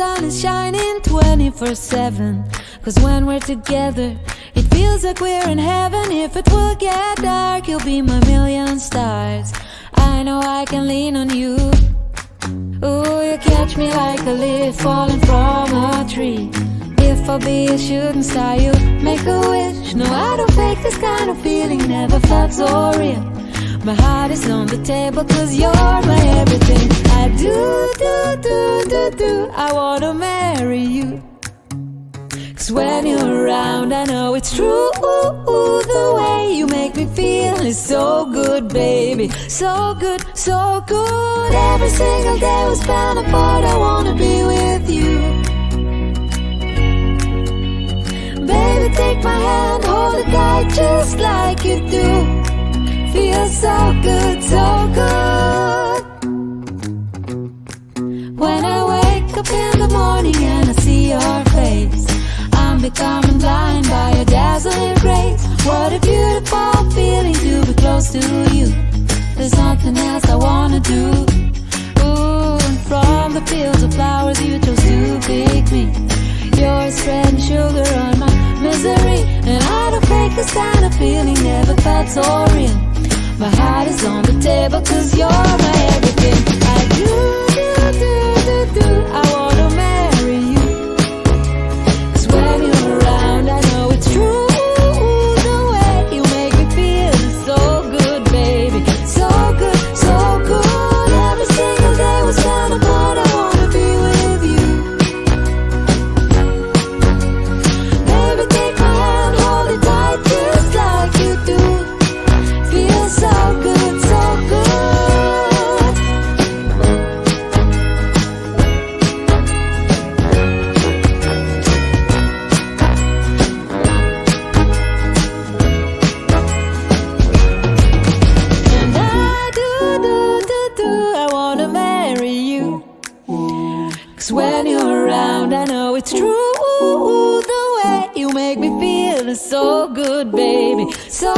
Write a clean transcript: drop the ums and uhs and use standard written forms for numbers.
sun is shining 24/7. Cause when we're together, it feels like we're in heaven. If it will get dark, you'll be my million stars. I know I can lean on you. Ooh, you catch me like a leaf falling from a tree. If I'll be a shooting star, you make a wish. No, I don't fake this kind of feeling, never felt so real. My heart is on the table cause you're my everything. I do, I wanna marry you. Cause when you're around I know it's true. The way you make me feel is so good, baby. So good, so good. Every single day we spend apart, I wanna be with you. Baby, take my hand, hold it tight just like you do. Feels so good, so good. When I wake up in the morning and I see your face, I'm becoming blind by your dazzling grace. What a beautiful feeling to be close to you. There's nothing else I wanna do. Ooh, and from the fields of flowers you chose to pick me. You're spreading sugar on my misery. And I don't fake this kind of feeling, never felt so real. My heart is on the table cause you're my everything. I do, I wanna marry you. Cause when you're around I know it's true. The way you make me feel is so good, baby. So good, so good. Every single day we spend apart, I wanna be with you. Baby, take my hand, hold it tight just like you do. Feels so good, so good. And I do, I wanna marry you. Cause when you're around I know it's true. The way you make me feel is so good, baby. So